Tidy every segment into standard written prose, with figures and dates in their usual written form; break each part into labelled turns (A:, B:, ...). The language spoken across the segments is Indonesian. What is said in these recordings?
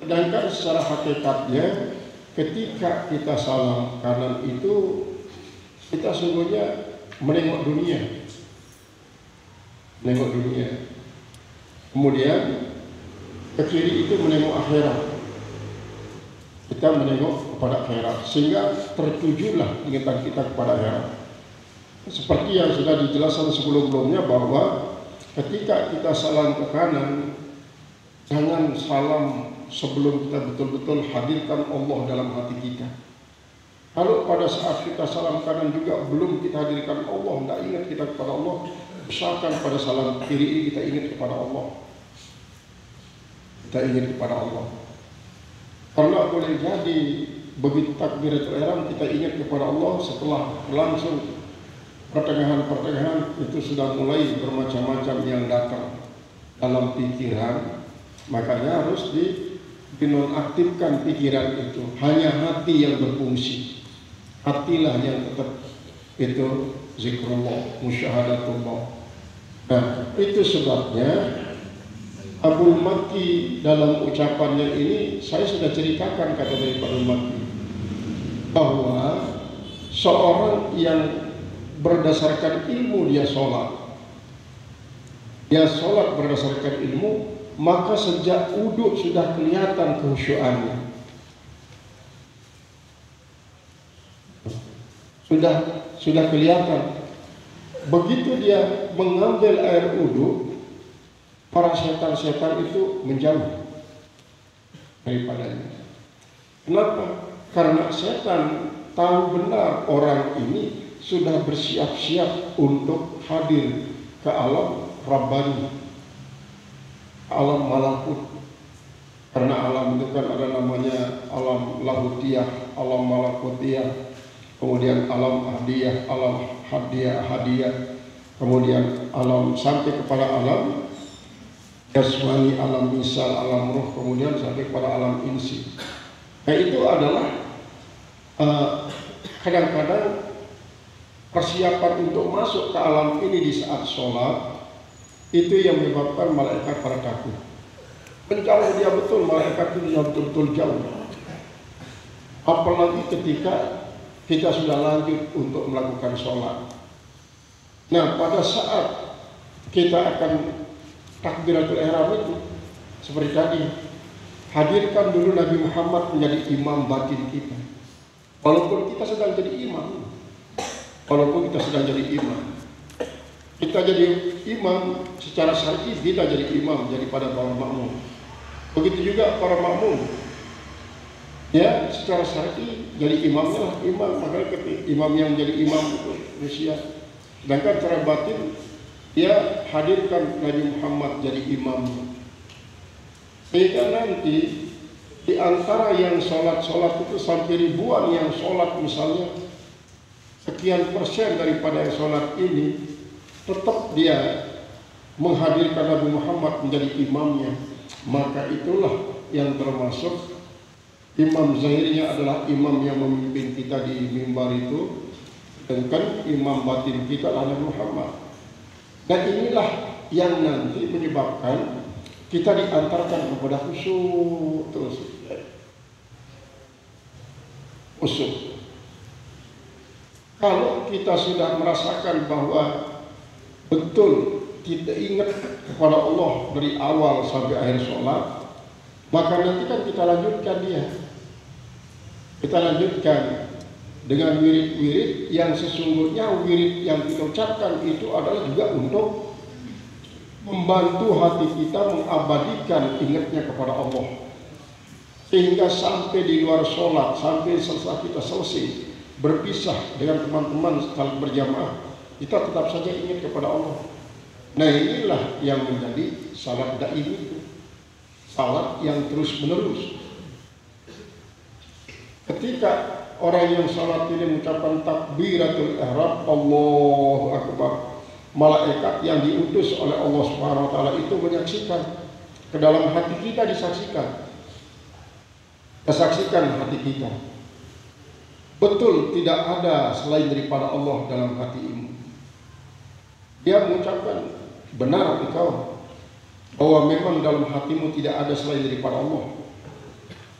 A: Sedangkan secara hakikatnya ketika kita salam kanan itu kita sungguhnya menengok dunia. Menengok dunia. Kemudian ke kiri itu menengok akhirat. Kita menengok kepada akhirat sehingga tertujulah ingatan kita kepada akhirat. Seperti yang sudah dijelaskan sebelum-sebelumnya bahwa ketika kita salam ke kanan, jangan salam sebelum kita betul-betul hadirkan Allah dalam hati kita. Kalau pada saat kita salam kanan juga belum kita hadirkan Allah, tidak ingat kita kepada Allah, usahakan pada salam kiri ini kita ingat kepada Allah. Kita ingat kepada Allah. Karena boleh jadi begitu takbiratul ihram kita ingat kepada Allah, setelah langsung pertengahan-pertengahan itu sudah mulai bermacam-macam yang datang dalam pikiran. Makanya harus dinonaktifkan pikiran itu. Hanya hati yang berfungsi. Hatilah yang tetap itu zikrullah, musyahadatullah. Nah, itu sebabnya Abul Makki dalam ucapannya ini saya sudah ceritakan kata dari Abul Makki bahwa seorang yang berdasarkan ilmu dia sholat berdasarkan ilmu, maka sejak wudhu sudah kelihatan kehusyuannya, sudah kelihatan. Begitu dia mengambil air wudhu, para setan-setan itu menjauh daripadanya. Kenapa? Karena setan tahu benar orang ini sudah bersiap-siap untuk hadir ke alam Rabbani, alam malakut. Karena alam itu kan ada namanya alam lahutiyah, alam malakutiyah, kemudian alam hadiyah, alam hadiyah, kemudian alam sampai kepada alam jasmani, alam misal, alam ruh, kemudian sampai kepada alam insi. Nah, itu adalah kadang-kadang persiapan untuk masuk ke alam ini di saat sholat itu yang menyebabkan malaikat pada takut. Menjauh dia betul, malaikat itu betul-betul jauh. Apalagi ketika kita sudah lanjut untuk melakukan sholat. Nah, pada saat kita akan takbiratul ihram itu seperti tadi, hadirkan dulu Nabi Muhammad menjadi imam batin kita. Walaupun kita sedang jadi imam, kita jadi imam secara syar'i, kita jadi imam, jadi pada para makmum. Begitu juga para makmum, ya secara syar'i jadi imamnya lah imam, makanya imam yang jadi imam itu manusia. Sedangkan secara batin dia hadirkan Nabi Muhammad jadi imam. Sehingga nanti di antara yang sholat itu sampai ribuan yang sholat, misalnya sekian persen daripada yang sholat ini tetap dia menghadirkan Nabi Muhammad menjadi imamnya, maka itulah yang termasuk imam zahirnya adalah imam yang memimpin kita di mimbar itu, sedangkan imam batin kita adalah Nabi Muhammad. Dan inilah yang nanti menyebabkan kita diantarkan kepada khusyuk terus. Khusyuk. Kalau kita sudah merasakan bahwa betul kita ingat kepada Allah dari awal sampai akhir sholat, maka nanti kan kita lanjutkan dia. Kita lanjutkan dengan wirid-wirid yang sesungguhnya wirid yang kita ucapkan itu adalah juga untuk membantu hati kita mengabadikan ingatnya kepada Allah. Sehingga sampai di luar sholat, sampai setelah kita selesai berpisah dengan teman-teman setelah berjamaah, kita tetap saja ingat kepada Allah. Nah, inilah yang menjadi salat daim itu, salat yang terus menerus. Ketika orang yang salat ini mengucapkan takbiratul ihram, Allahu Akbar, malaikat yang diutus oleh Allah Subhanahu wa taala itu menyaksikan ke dalam hati kita, disaksikan. Kesaksikan hati kita. Betul tidak ada selain daripada Allah dalam hati ini. Dia mengucapkan, benar engkau bahwa memang dalam hatimu tidak ada selain daripada Allah.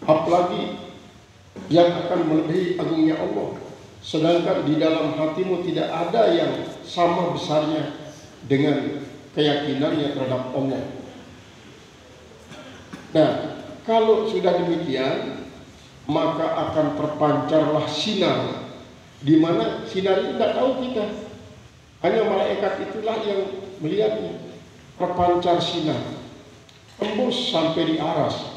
A: apalagi yang akan melebihi agungnya Allah. Sedangkan di dalam hatimu tidak ada yang sama besarnya dengan keyakinannya terhadap Allah. Nah, kalau sudah demikian, maka akan terpancarlah sinar, di mana sinar itu tidak tahu kita, hanya malaikat itulah yang melihatnya. Terpancar sinar, tembus sampai di aras.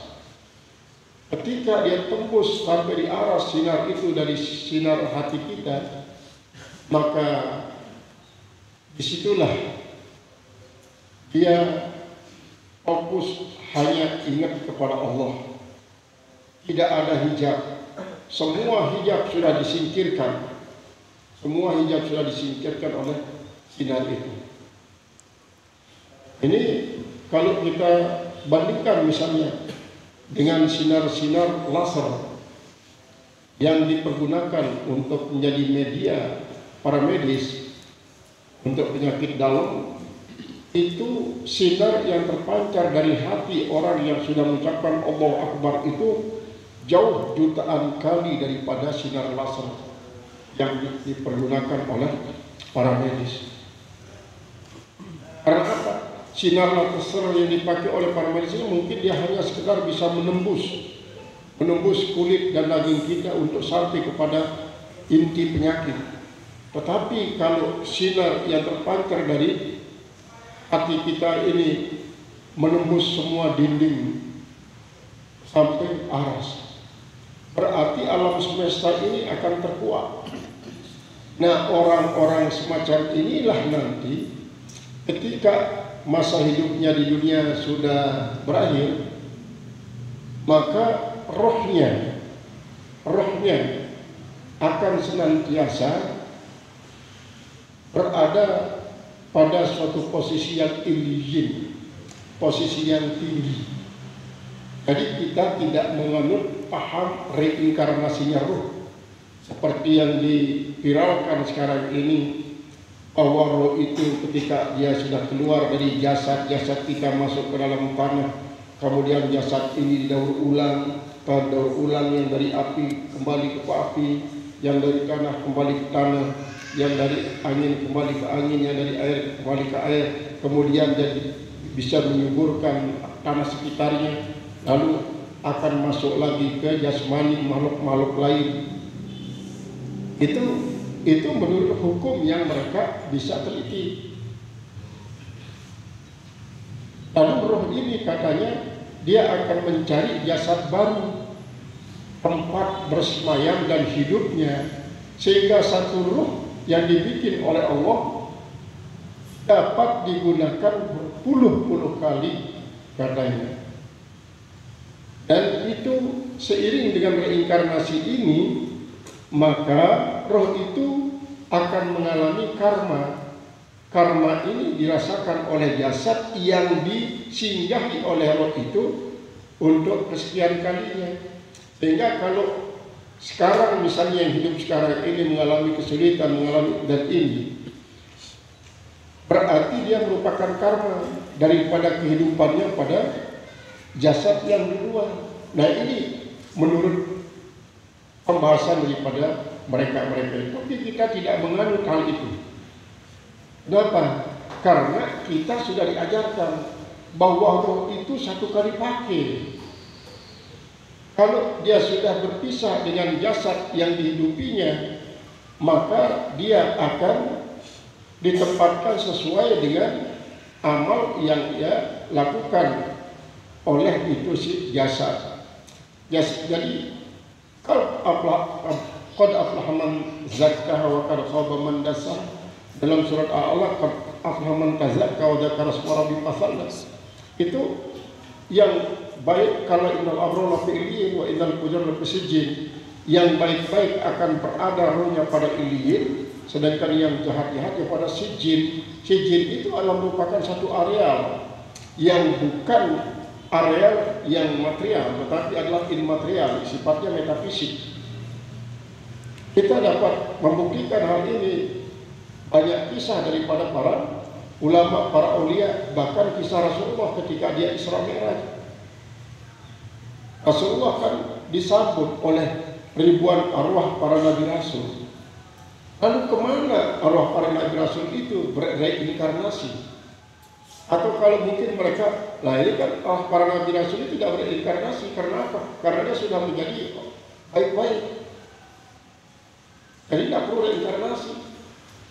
A: Ketika dia tembus sampai di aras sinar itu dari sinar hati kita, maka disitulah dia fokus hanya ingat kepada Allah. Tidak ada hijab. Semua hijab sudah disingkirkan. Semua hijab sudah disingkirkan oleh sinar itu. Ini kalau kita bandingkan misalnya dengan sinar-sinar laser yang dipergunakan untuk menjadi media para medis untuk penyakit dalam, itu sinar yang terpancar dari hati orang yang sudah mengucapkan Allahu Akbar itu jauh jutaan kali daripada sinar laser yang dipergunakan oleh para medis. Karena apa? Sinar laser yang dipakai oleh para medis ini mungkin dia hanya sekedar bisa menembus kulit dan daging kita untuk sampai kepada inti penyakit. Tetapi kalau sinar yang terpancar dari hati kita ini menembus semua dinding sampai aras, berarti alam semesta ini akan terkuak. Nah, orang-orang semacam inilah nanti ketika masa hidupnya di dunia sudah berakhir, maka rohnya akan senantiasa berada pada suatu posisi yang illiyin, posisi yang tinggi. Jadi kita tidak menganut paham reinkarnasinya roh seperti yang diviralkan sekarang ini, bahwa roh itu ketika dia sudah keluar dari jasad kita masuk ke dalam tanah, kemudian jasad ini didaur ulang, yang dari api kembali ke api, yang dari tanah kembali ke tanah, yang dari angin kembali ke angin, yang dari air kembali ke air, kemudian jadi bisa menyuburkan tanah sekitarnya, lalu akan masuk lagi ke jasmani makhluk-makhluk lain. Itu menurut hukum yang mereka bisa teliti. Lalu roh ini katanya dia akan mencari jasad baru, tempat bersemayam dan hidupnya, sehingga satu roh yang dibikin oleh Allah dapat digunakan berpuluh-puluh kali katanya. Dan itu seiring dengan reinkarnasi ini, maka roh itu akan mengalami karma. Karma ini dirasakan oleh jasad yang disinggahi oleh roh itu untuk kesekian kalinya. Sehingga kalau sekarang misalnya yang hidup sekarang ini mengalami kesulitan, mengalami dan ini, berarti dia merupakan karma daripada kehidupannya pada jasad yang di luar. Nah, ini menurut pembahasan daripada mereka-mereka itu. Tapi kita tidak menganut hal itu. Kenapa? Karena kita sudah diajarkan bahwa roh itu satu kali pakai. Kalau dia sudah berpisah dengan jasad yang dihidupinya, maka dia akan ditempatkan sesuai dengan amal yang dia lakukan oleh itu si jasad. Jadi qad aflaha man zakkaha wa qad khaba man dassaha. Dalam surat Al-Alaq, qad aflaha man tazakka wa dzakara isma rabbih fasalla. Itu yang baik kalau innal abrara fi illiyin wa innal fujara fi sijjin. Yang baik-baik akan berada rohnya pada illiyin, sedangkan yang jahat-jahatnya pada sijjin. Sijjin itu adalah merupakan satu areal yang bukan areal yang material, tetapi adalah immaterial, sifatnya metafisik. Kita dapat membuktikan hal ini banyak kisah daripada para ulama, para aulia, bahkan kisah Rasulullah ketika dia Isra Mi'raj. Rasulullah kan disambut oleh ribuan arwah para nabi rasul. Lalu kemana arwah para nabi rasul itu bereinkarnasi? Atau kalau mungkin mereka, lah ini kan arwah para nabi rasul itu tidak bereinkarnasi. Karena apa? Karena dia sudah menjadi baik-baik. Jadi tidak perlu reinkarnasi.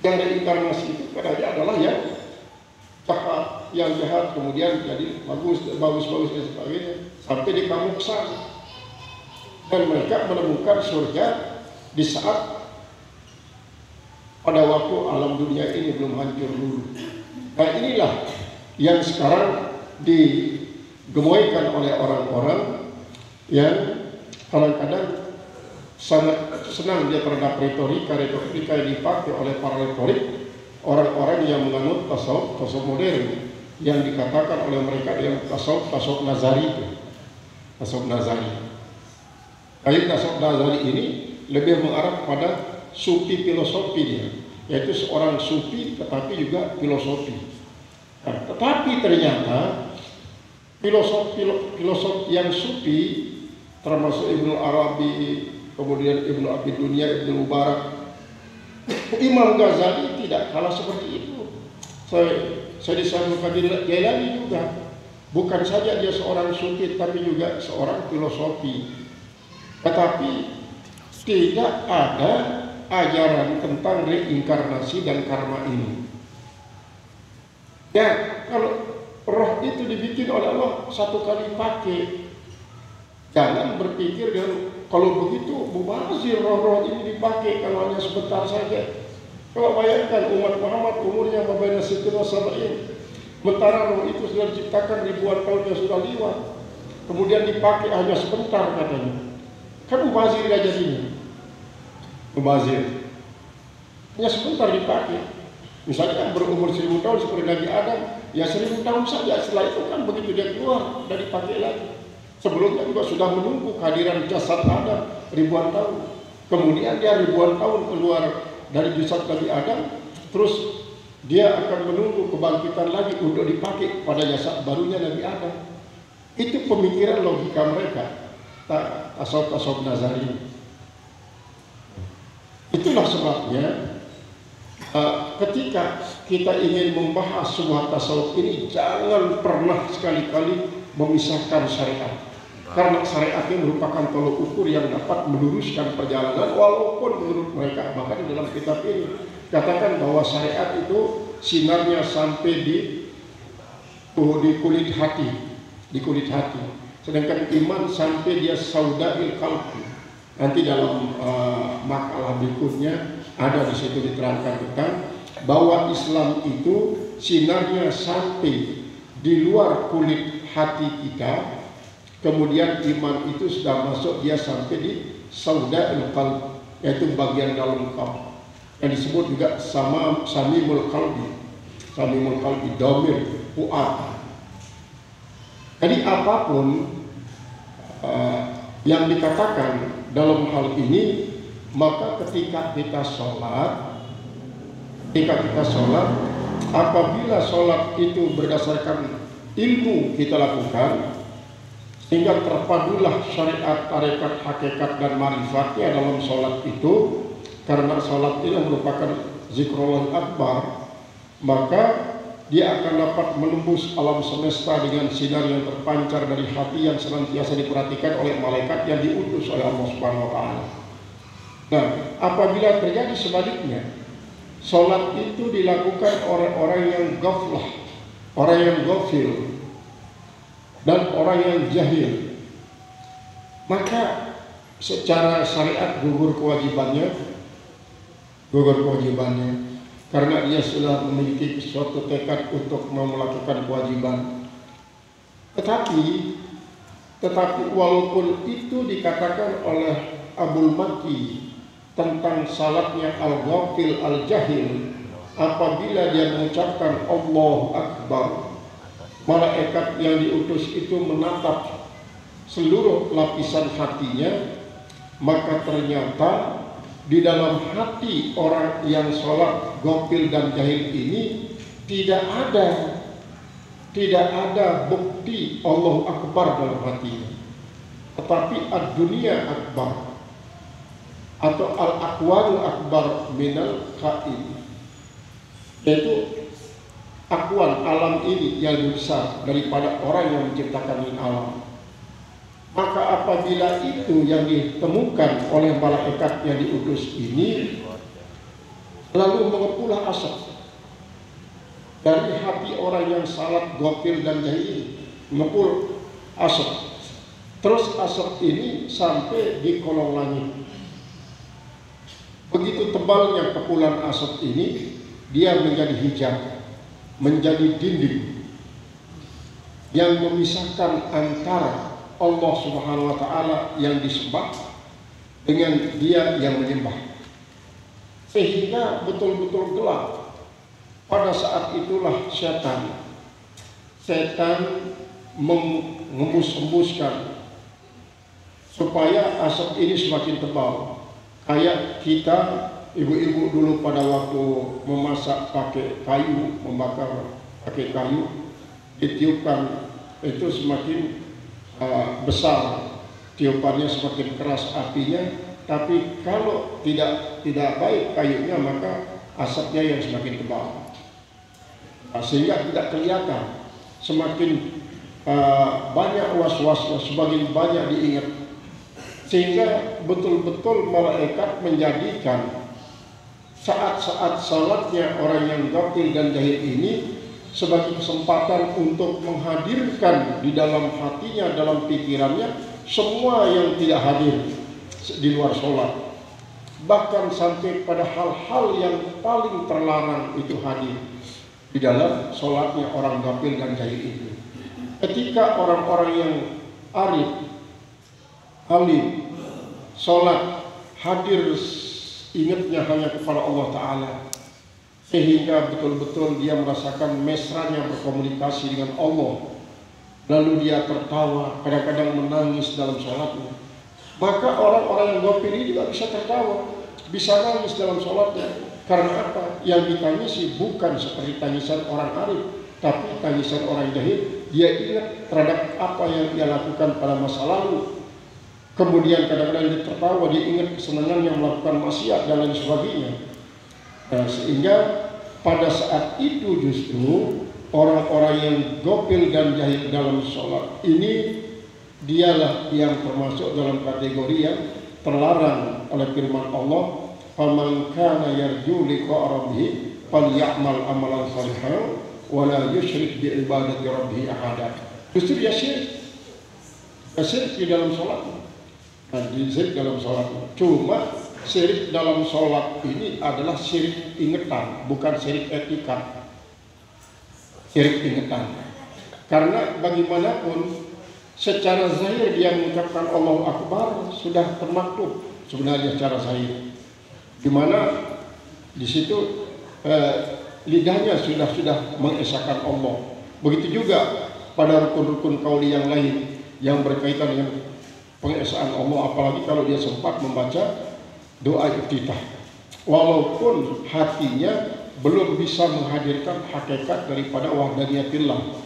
A: Yang reinkarnasi itu karena dia adalah yang cakap, yang jahat, kemudian jadi bagus dan sebagainya, sampai di kamuksan. Dan mereka menemukan surga di saat pada waktu alam dunia ini belum hancur dulu. Nah inilah yang sekarang digemuikan oleh orang-orang yang kadang-kadang sangat senang dia terhadap retorika yang dipakai oleh para retorik, orang-orang yang menganut tasawuf modern yang dikatakan oleh mereka yang tasawuf nazari itu. Tasawuf nazari. Kali tasawuf nazari ini lebih mengarah pada sufi filosofi dia, yaitu seorang sufi tetapi juga filosofi. Nah, tetapi ternyata filosof yang sufi termasuk Ibnu Arabi, kemudian Ibnu Abi Dunya, Ibnu Mubarak, Imam Ghazali tidak kalah seperti itu. Saya disambung Qadir Jailani juga. Bukan saja dia seorang sufi, tapi juga seorang filosofi. Tetapi tidak ada ajaran tentang reinkarnasi dan karma ini. Ya, kalau roh itu dibikin oleh Allah satu kali pakai. Jangan berpikir kalau begitu mubazir roh-roh ini dipakai kalau hanya sebentar saja. Kalau bayangkan umat Muhammad umurnya mabaina sitin wa sab'in, sementara roh itu sudah diciptakan ribuan tahun yang sudah lewat, kemudian dipakai hanya sebentar katanya. Kan mubazir dia jadinya. Mubazir hanya sebentar dipakai. Misalnya berumur 1000 tahun seperti Nabi Adam, ya 1000 tahun saja. Setelah itu kan begitu dia keluar, sudah dipakai lagi. Sebelumnya juga sudah menunggu kehadiran jasad Adam ribuan tahun. Kemudian dia ribuan tahun keluar dari jasad Nabi Adam, terus dia akan menunggu kebangkitan lagi untuk dipakai pada jasad barunya Nabi Adam. Itu pemikiran logika mereka, tasawuf nazari. Itulah sebabnya ketika kita ingin membahas sebuah tasawuf ini, jangan pernah sekali-kali memisahkan syariat. Karena syariat ini merupakan tolok ukur yang dapat meluruskan perjalanan, walaupun menurut mereka, bahkan di dalam kitab ini katakan bahwa syariat itu sinarnya sampai di kulit hati, sedangkan iman sampai dia saudail qalbi. Nanti dalam makalah berikutnya ada di situ diterangkan tentang bahwa Islam itu sinarnya sampai di luar kulit hati kita. Kemudian iman itu sudah masuk dia sampai di saudail qalb, yaitu bagian dalam qalb, yang disebut juga samimul qalbi, domir, fuad. Jadi apapun yang dikatakan dalam hal ini, maka ketika kita sholat, apabila sholat itu berdasarkan ilmu kita lakukan, sehingga terpadulah syariat, tarekat, hakikat, dan marifatnya dalam sholat itu, karena sholat itu merupakan zikrullah akbar, maka dia akan dapat menembus alam semesta dengan sinar yang terpancar dari hati yang senantiasa diperhatikan oleh malaikat yang diutus oleh Allah Subhanahu wa Ta'ala. Nah, apabila terjadi sebaliknya, sholat itu dilakukan oleh orang yang ghaflah, orang yang ghafil, dan orang yang jahil, maka secara syariat gugur kewajibannya, karena dia sudah memiliki suatu tekad untuk melakukan kewajiban. Tetapi walaupun itu dikatakan oleh Abul Makki tentang salatnya al-ghafil al-jahil, apabila dia mengucapkan Allahu Akbar, malaikat yang diutus itu menatap seluruh lapisan hatinya, maka ternyata di dalam hati orang yang sholat ghafil dan jahil ini tidak ada bukti Allahu Akbar dalam hatinya. tetapi ad-dunya akbar atau al-aqwalu akbar minal kain, yaitu akwan alam ini yang lebih besar daripada orang yang menciptakan alam. Maka apabila itu yang ditemukan oleh malaikat yang diutus ini lalu mengepullah asap dari hati orang yang salat, gofil dan jahil, mengepul asap. Terus asap ini sampai di kolong langit. Begitu tebalnya kepulan asap ini, dia menjadi hijab, menjadi dinding yang memisahkan antara Allah Subhanahu wa Ta'ala yang disembah dengan dia yang menyembah, sehingga betul-betul gelap. Pada saat itulah setan mengembus-embuskan supaya asap ini semakin tebal. Kayak kita ibu-ibu dulu pada waktu memasak pakai kayu, membakar pakai kayu, ditiupkan itu semakin besar tiupannya, semakin keras apinya. Tapi kalau tidak baik kayunya, maka asapnya yang semakin tebal, sehingga tidak kelihatan. Semakin banyak was-wasnya, semakin banyak diingat, sehingga betul-betul malaikat menjadikan saat-saat salatnya orang yang ghafil dan jahil ini sebagai kesempatan untuk menghadirkan di dalam hatinya, dalam pikirannya, semua yang tidak hadir di luar sholat. Bahkan sampai pada hal-hal yang paling terlarang itu hadir di dalam sholatnya orang ghafil dan jahil itu. Ketika orang-orang yang arif, alim, sholat, hadir ingatnya hanya kepada Allah Ta'ala, sehingga betul-betul dia merasakan mesranya berkomunikasi dengan Allah. Lalu dia tertawa, kadang-kadang menangis dalam sholatnya. Maka orang-orang yang ghafil ini juga bisa tertawa, bisa nangis dalam sholatnya. Karena apa? Yang ditangisi bukan seperti tangisan orang arif, tapi tangisan orang jahil. Dia ingat terhadap apa yang dia lakukan pada masa lalu. Kemudian kadang-kadang dia tertawa, dia ingat kesenangan yang melakukan maksiat dan lain sebagainya. Sehingga pada saat itu justru orang-orang yang ghafil dan jahil dalam sholat ini, dialah yang termasuk dalam kategori yang terlarang oleh firman Allah, "Faman kana yarju liqa'a rabbih falyamal amalan shalihan wa la yusyrik bi ibadati rabbih ahada." Justru dia syirik di dalam sholat. Syirik dalam sholat. Cuma syirik dalam sholat ini adalah syirik ingatan, bukan syirik etika. Syirik ingatan. Karena bagaimanapun secara zahir dia mengucapkan Allahu Akbar sudah termaktub sebenarnya secara zahir, di mana di situ lidahnya sudah mengesahkan Allah. Begitu juga pada rukun-rukun qauli yang lain yang berkaitan dengan pengesaan Allah, apalagi kalau dia sempat membaca doa iftitah, walaupun hatinya belum bisa menghadirkan hakikat daripada wahdaniyatillah,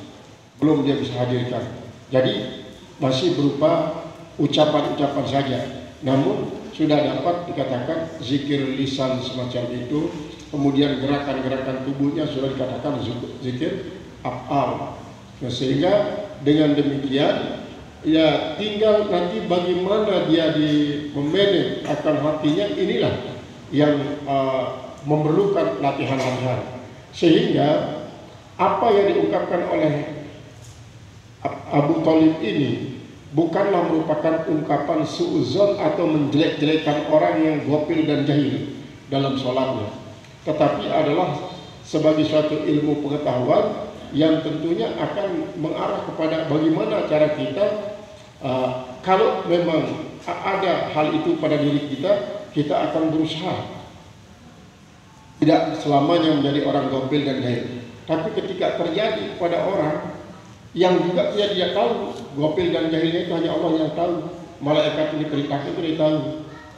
A: belum dia bisa hadirkan. Jadi masih berupa ucapan-ucapan saja, namun sudah dapat dikatakan zikir lisan semacam itu. Kemudian gerakan-gerakan tubuhnya sudah dikatakan zikir af'al. Sehingga dengan demikian ya tinggal nanti bagaimana dia memanage akan hatinya, inilah yang memerlukan latihan-latihan. Sehingga apa yang diungkapkan oleh Abu Thalib ini bukanlah merupakan ungkapan su'uzon atau menjelek-jelekan orang yang ghafil dan jahil dalam sholatnya, tetapi adalah sebagai suatu ilmu pengetahuan yang tentunya akan mengarah kepada bagaimana cara kita kalau memang ada hal itu pada diri kita, kita akan berusaha tidak selamanya menjadi orang ghafil dan jahil. Tapi ketika terjadi pada orang yang juga dia tahu ghafil dan jahilnya itu hanya Allah yang tahu, malaikat ini perintahkan itu dia tahu,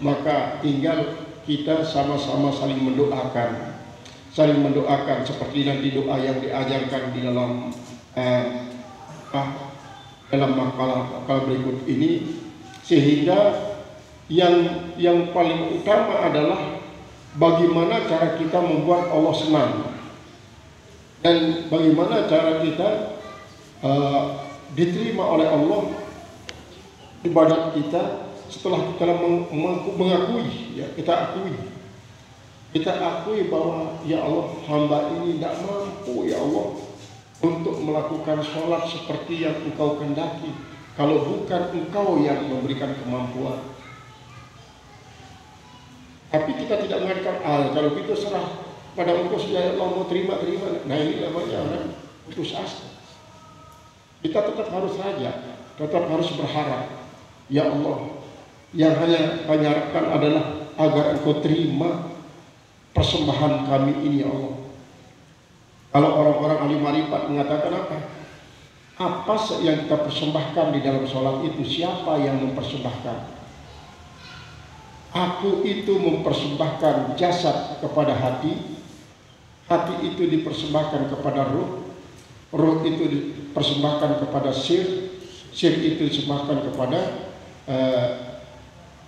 A: maka tinggal kita sama-sama saling mendoakan seperti nanti doa yang diajarkan di dalam makalah berikut ini. Sehingga yang paling utama adalah bagaimana cara kita membuat Allah senang, dan bagaimana cara kita diterima oleh Allah ibadat kita setelah kita mengakui, ya, kita akui bahwa ya Allah, hamba ini tidak mampu ya Allah untuk melakukan sholat seperti yang Engkau kehendaki, kalau bukan Engkau yang memberikan kemampuan. Tapi kita tidak mengatakan, kalau gitu serah pada Engkau saja ya Allah, mau terima. Nah, ini namanya orang putus asa. Kita tetap harus raja, tetap harus berharap, ya Allah, yang hanya harapkan adalah agar Engkau terima persembahan kami ini ya Allah. Kalau orang-orang ahli marifat mengatakan apa? Apa yang kita persembahkan di dalam sholat itu, siapa yang mempersembahkan? Aku itu mempersembahkan jasad kepada hati, hati itu dipersembahkan kepada ruh, ruh itu dipersembahkan kepada sir, sir itu dipersembahkan kepada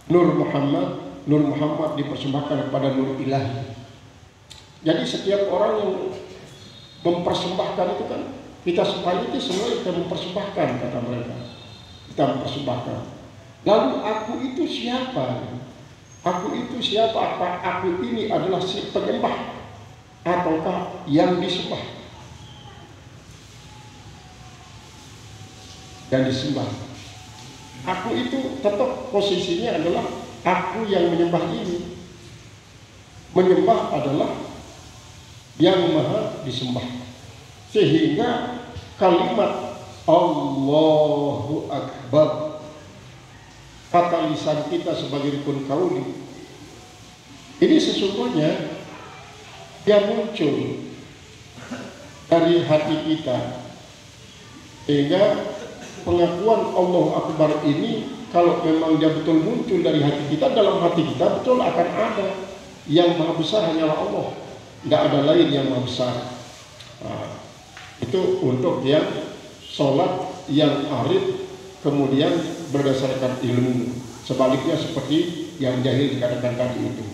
A: Nur Muhammad dipersembahkan kepada Nur Ilahi. Jadi setiap orang yang mempersembahkan itu kan, kita semua itu semua kita mempersembahkan, kata mereka. Kita mempersembahkan. Lalu aku itu siapa? Aku itu siapa? Apa aku ini adalah si penyembah ataukah yang disembah? Dan disembah. Aku itu tetap posisinya adalah aku yang menyembah ini. Menyembah adalah yang maha disembah. Sehingga kalimat Allahu Akbar, kata lisan kita sebagai rukun kauli, ini sesungguhnya dia muncul dari hati kita. Sehingga pengakuan Allah Akbar ini, kalau memang dia betul muncul dari hati kita, dalam hati kita betul akan ada yang maha besar hanyalah Allah, tidak ada lain yang maha besar. Nah, itu untuk yang sholat yang arif kemudian berdasarkan ilmu. Sebaliknya seperti yang jahil dikatakan tadi itu.